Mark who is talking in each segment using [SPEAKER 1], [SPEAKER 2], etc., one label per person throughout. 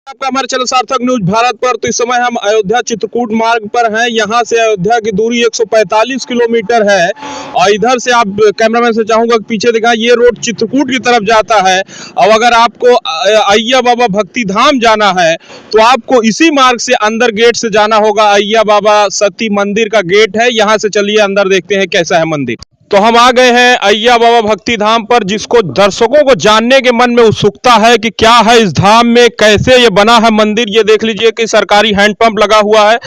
[SPEAKER 1] आपका हमारे चैनल सार्थक न्यूज भारत पर। तो इस समय हम अयोध्या चित्रकूट मार्ग पर हैं। यहाँ से अयोध्या की दूरी 145 किलोमीटर है और इधर से आप कैमरामैन से चाहूंगा कि पीछे दिखाएं, ये रोड चित्रकूट की तरफ जाता है। और अगर आपको अय्या बाबा भक्ति धाम जाना है तो आपको इसी मार्ग से अंदर गेट से जाना होगा। अय्या बाबा सती मंदिर का गेट है, यहाँ से चलिए अंदर देखते हैं कैसा है मंदिर। तो हम आ गए हैं अय्या बाबा भक्ति धाम पर, जिसको दर्शकों को जानने के मन में उत्सुकता है कि क्या है इस धाम में, कैसे ये बना है मंदिर। ये देख लीजिए कि सरकारी हैंडपंप लगा हुआ है,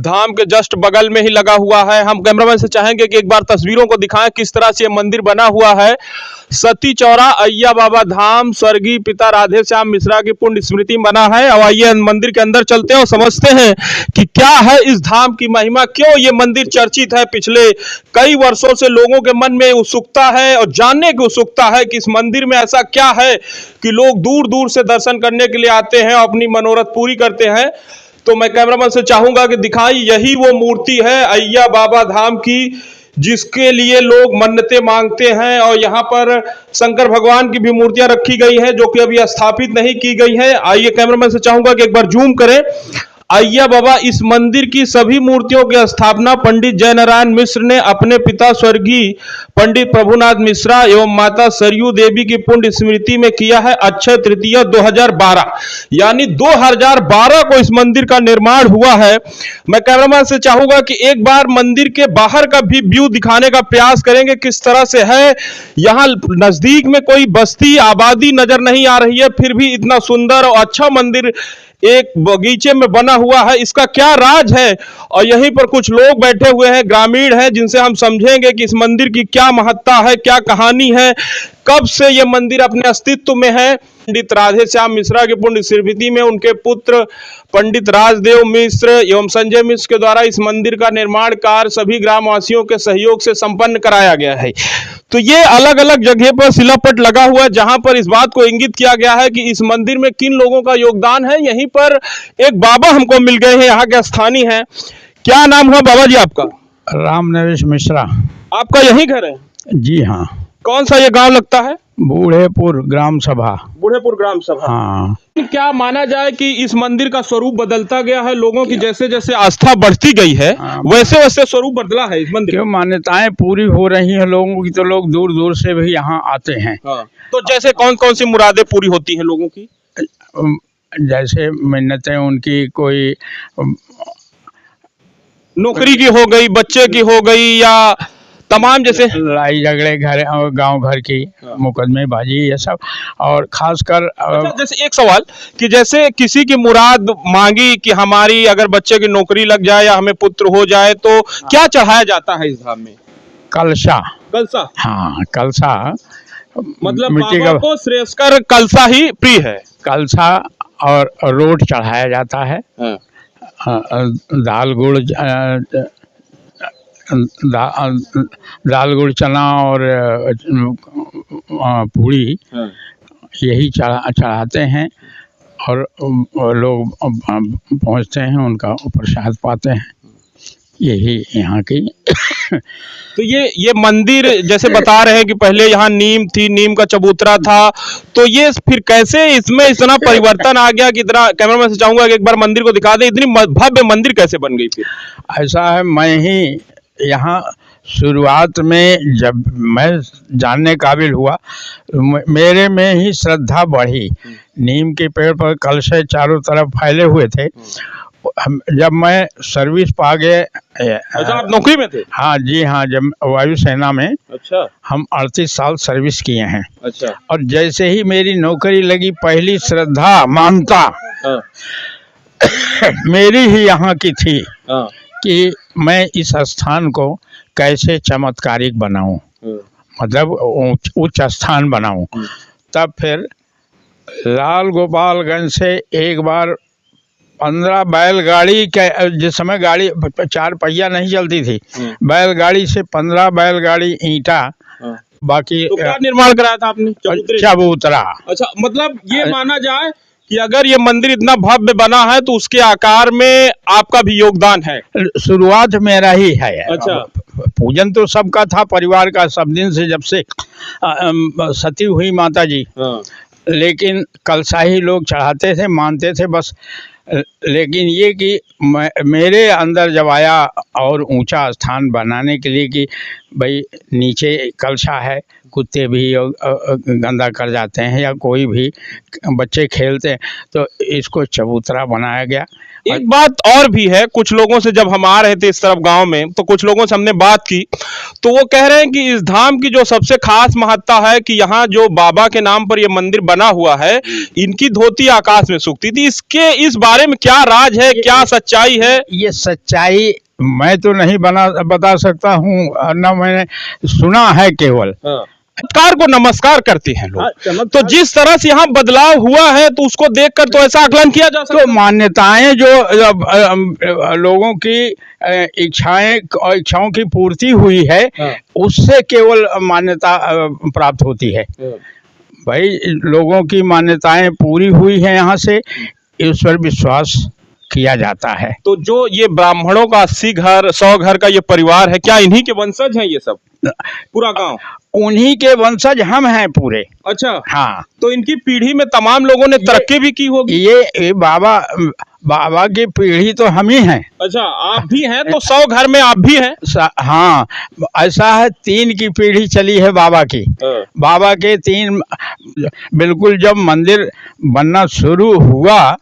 [SPEAKER 1] धाम के जस्ट बगल में ही लगा हुआ है। हम कैमरामैन से चाहेंगे कि एक बार तस्वीरों को दिखाएं किस तरह से ये मंदिर बना हुआ है। सती चौरा अय्या बाबा धाम स्वर्गीय पिता राधे श्याम मिश्रा की पुण्य स्मृति बना है। और आइए मंदिर के अंदर चलते हैं और समझते हैं कि क्या है इस धाम की महिमा, क्यों ये मंदिर चर्चित है। पिछले कई वर्षों से लोगों के मन में उत्सुकता है और जानने की उत्सुकता है कि इस मंदिर में ऐसा क्या है कि लोग दूर दूर से दर्शन करने के लिए आते हैं और अपनी मनोरथ पूरी करते हैं। तो मैं कैमरामैन से चाहूंगा कि दिखाई, यही वो मूर्ति है अय्या बाबा धाम की, जिसके लिए लोग मन्नतें मांगते हैं। और यहाँ पर शंकर भगवान की भी मूर्तियां रखी गई हैं जो कि अभी स्थापित नहीं की गई हैं। आइए कैमरामैन से चाहूंगा कि एक बार जूम करें। अय्या बाबा इस मंदिर की सभी मूर्तियों की स्थापना पंडित जयनारायण मिश्र ने अपने पिता स्वर्गीय पंडित प्रभुनाथ मिश्रा एवं माता सरयू देवी की पुण्य स्मृति में किया है। अक्षय तृतीया 2012 यानी 2012 को इस मंदिर का निर्माण हुआ है। मैं कैमरामैन से चाहूंगा कि एक बार मंदिर के बाहर का भी व्यू दिखाने का प्रयास करेंगे, किस तरह से है। यहाँ नजदीक में कोई बस्ती आबादी नजर नहीं आ रही है, फिर भी इतना सुंदर और अच्छा मंदिर एक बगीचे में बना हुआ है। इसका क्या राज है, और यहीं पर कुछ लोग बैठे हुए हैं, ग्रामीण हैं, जिनसे हम समझेंगे कि इस मंदिर की क्या महत्ता है, क्या कहानी है, कब से यह मंदिर अपने अस्तित्व में है। पंडित राधे श्याम मिश्रा की पुण्य स्मृति में उनके पुत्र पंडित राजदेव मिश्र एवं संजय मिश्र के द्वारा इस मंदिर का निर्माण कार्य सभी ग्रामवासियों के सहयोग से संपन्न कराया गया है। तो ये अलग अलग जगह पर शिलापट लगा हुआ है जहां पर इस बात को इंगित किया गया है कि इस मंदिर में किन लोगों का योगदान है। यहीं पर एक बाबा हमको मिल गए हैं, यहाँ के स्थानीय हैं। क्या नाम हुआ बाबा जी आपका?
[SPEAKER 2] राम नरेश मिश्रा।
[SPEAKER 1] आपका यही घर है?
[SPEAKER 2] जी हाँ।
[SPEAKER 1] कौन सा ये गांव लगता है?
[SPEAKER 2] बूढ़ेपुर ग्राम सभा।
[SPEAKER 1] बूढ़ेपुर ग्राम सभा।
[SPEAKER 2] हाँ।
[SPEAKER 1] क्या माना जाए कि इस मंदिर का स्वरूप बदलता गया है, लोगों की जैसे जैसे आस्था बढ़ती गई है वैसे वैसे स्वरूप बदला है इस मंदिर?
[SPEAKER 2] क्यों मान्यताएं पूरी हो रही हैं लोगों की, तो लोग दूर दूर से भी यहाँ आते हैं।
[SPEAKER 1] तो जैसे कौन कौन सी मुरादें पूरी होती हैं लोगों की?
[SPEAKER 2] जैसे मिन्नतें उनकी, कोई
[SPEAKER 1] नौकरी की हो गई, बच्चे की हो गई, या तमाम जैसे
[SPEAKER 2] लड़ाई झगड़े घर गांव घर की मुकदमेबाजी ये सब। और खासकर
[SPEAKER 1] जैसे एक सवाल कि जैसे किसी की मुराद मांगी कि हमारी अगर बच्चे की नौकरी लग जाए या हमें पुत्र हो जाए तो क्या चढ़ाया जाता है इस धाम में?
[SPEAKER 2] कलशा।
[SPEAKER 1] कलशा?
[SPEAKER 2] हाँ, कलशा।
[SPEAKER 1] मतलब बाबा को श्रेयस्कर कलशा ही प्रिय है।
[SPEAKER 2] कलशा और रोट चढ़ाया जाता है। दाल गुड़ दाल गुड़ चना और पूड़ी यही चढ़ाते हैं और लोग पहुंचते हैं, उनका प्रसाद पाते हैं। यही यहाँ की
[SPEAKER 1] तो ये मंदिर जैसे बता रहे हैं कि पहले यहाँ नीम थी, नीम का चबूतरा था, तो ये फिर कैसे इसमें इतना परिवर्तन आ गया कि इतना, कैमरामैन से चाहूंगा कि एक बार मंदिर को दिखा दे, इतनी भव्य मंदिर कैसे बन गई फिर?
[SPEAKER 2] ऐसा है, मैं ही यहाँ शुरुआत में जब मैं जानने काबिल हुआ, मेरे में ही श्रद्धा बढ़ी। नीम के पेड़ पर कलशे चारों तरफ फैले हुए थे। जब मैं सर्विस पा गए।
[SPEAKER 1] अच्छा, आप नौकरी में थे?
[SPEAKER 2] हाँ जी हाँ, जब वायुसेना में।
[SPEAKER 1] अच्छा। हम
[SPEAKER 2] 38 साल सर्विस किए हैं।
[SPEAKER 1] अच्छा।
[SPEAKER 2] और जैसे ही मेरी नौकरी लगी, पहली श्रद्धा मानता मेरी ही यहाँ की थी कि मैं इस स्थान को कैसे चमत्कारिक बनाऊं, मतलब उच्च स्थान बनाऊं। तब फिर लाल गोपालगंज से एक बार 15 बैलगाड़ी के, जिस समय गाड़ी 4 पहिया नहीं चलती थी, बैलगाड़ी से 15 बैलगाड़ी ईंटा, बाकी
[SPEAKER 1] तो क्या निर्माण कराया था आपने?
[SPEAKER 2] चबूतरा।
[SPEAKER 1] अच्छा, मतलब ये माना जाए कि अगर ये मंदिर इतना भव्य बना है तो उसके आकार में आपका भी योगदान है?
[SPEAKER 2] शुरुआत मेरा ही है।
[SPEAKER 1] अच्छा।
[SPEAKER 2] पूजन तो सबका था, परिवार का, सब दिन से, जब से सती हुई माता जी लेकिन कलशा ही लोग चढ़ाते थे, मानते थे बस। लेकिन ये कि मेरे अंदर जब आया और ऊंचा स्थान बनाने के लिए कि भाई नीचे कलशा है, कुत्ते भी गंदा कर जाते हैं या कोई भी बच्चे खेलते हैं, तो इसको चबूतरा बनाया गया।
[SPEAKER 1] एक बात और भी है, कुछ लोगों से जब हम आ रहे थे इस तरफ गांव में, तो कुछ लोगों से हमने बात की, तो वो कह रहे हैं कि इस धाम की जो सबसे खास महत्ता है कि यहाँ जो बाबा के नाम पर ये मंदिर बना हुआ है, इनकी धोती आकाश में सूखती थी। इस बारे में क्या राज है, क्या सच्चाई है?
[SPEAKER 2] ये सच्चाई मैं तो नहीं बता सकता हूँ, न मैंने सुना है केवल।
[SPEAKER 1] चमत्कार को नमस्कार करते हैं लोग। तो जिस तरह से यहाँ बदलाव हुआ है, तो उसको देखकर तो ऐसा आकलन किया जा सकता है।
[SPEAKER 2] तो मान्यताएं जो लोगों की इच्छाओं की पूर्ति हुई है, उससे केवल मान्यता प्राप्त होती है। भाई लोगों की मान्यताएं पूरी हुई है, यहाँ से इस पर विश्वास किया जाता है।
[SPEAKER 1] तो जो ये ब्राह्मणों का 80 घर 100 घर का ये परिवार है, क्या इन्हीं के वंशज हैं ये सब, पूरा गांव?
[SPEAKER 2] उन्हीं के वंशज हम हैं पूरे।
[SPEAKER 1] अच्छा,
[SPEAKER 2] हाँ।
[SPEAKER 1] तो इनकी पीढ़ी में तमाम लोगों ने तरक्की भी की होगी।
[SPEAKER 2] ये बाबा की पीढ़ी तो हम ही हैं।
[SPEAKER 1] अच्छा, आप भी हैं, तो 100 घर में आप भी हैं?
[SPEAKER 2] हाँ, ऐसा है, 3 की पीढ़ी चली है बाबा की। बाबा के 3 बिल्कुल जब मंदिर बनना शुरू हुआ,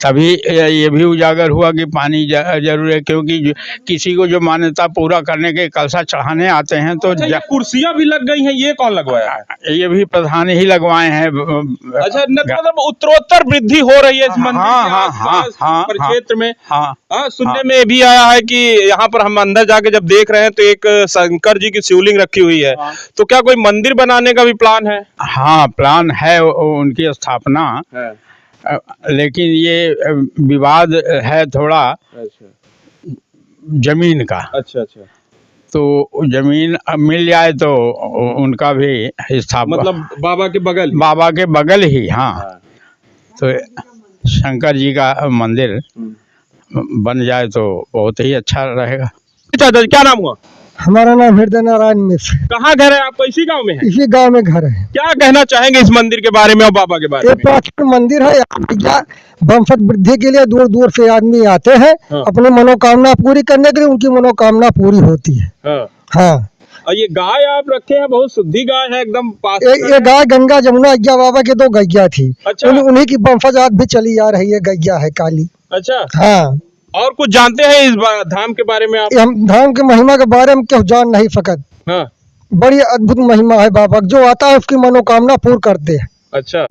[SPEAKER 2] तभी ये भी उजागर हुआ कि पानी जरूर है, क्योंकि किसी को जो मान्यता पूरा करने के कलशा चढ़ाने आते हैं तो
[SPEAKER 1] कुर्सियां भी लग गई हैं, ये कौन लगवाया है?
[SPEAKER 2] ये भी प्रधान ही लगवाए हैं।
[SPEAKER 1] अच्छा, मतलब उत्तरोत्तर वृद्धि हो रही है इस मंदिर के क्षेत्र में। सुनने में भी आया है कि यहाँ पर हम अंदर जाके जब देख रहे हैं तो एक शंकर जी की शिवलिंग रखी हुई है। तो क्या कोई मंदिर बनाने का भी प्लान है?
[SPEAKER 2] हाँ, प्लान है उनकी स्थापना, लेकिन ये विवाद है थोड़ा। अच्छा। जमीन का। अच्छा अच्छा। तो जमीन मिल जाए तो उनका भी स्थापना,
[SPEAKER 1] मतलब बाबा के बगल ही।
[SPEAKER 2] हाँ। तो शंकर जी का मंदिर बन जाए तो बहुत ही अच्छा रहेगा।
[SPEAKER 1] चाचा क्या नाम हुआ?
[SPEAKER 3] हमारा नाम हृदय नारायण मिश्र।
[SPEAKER 1] कहाँ घर है आपका? इसी गांव में है?
[SPEAKER 3] इसी गांव में घर है।
[SPEAKER 1] क्या कहना चाहेंगे इस मंदिर के बारे में और बाबा के बारे में?
[SPEAKER 3] ये प्राचीन मंदिर है। वंशज वृद्धि के लिए दूर दूर से आदमी आते हैं। अपनी मनोकामना पूरी करने के लिए उनकी मनोकामना पूरी होती है। हाँ।
[SPEAKER 1] और ये गाय आप रखे हैं, बहुत शुद्धि गाय है एकदम पास।
[SPEAKER 3] ये गाय गंगा जमुना अज्ञा बाबा के 2 गैया थी।
[SPEAKER 1] अच्छा।
[SPEAKER 3] उन्हीं की वंशज आज भी चली आ रही है, गैया है काली।
[SPEAKER 1] अच्छा।
[SPEAKER 3] हाँ।
[SPEAKER 1] और कुछ जानते हैं इस धाम के बारे में आप?
[SPEAKER 3] हम धाम के महिमा के बारे में क्यों जान नहीं सकत। हाँ। बड़ी अद्भुत महिमा है बाबा, जो आता है उसकी मनोकामना पूर्ण करते हैं।
[SPEAKER 1] अच्छा।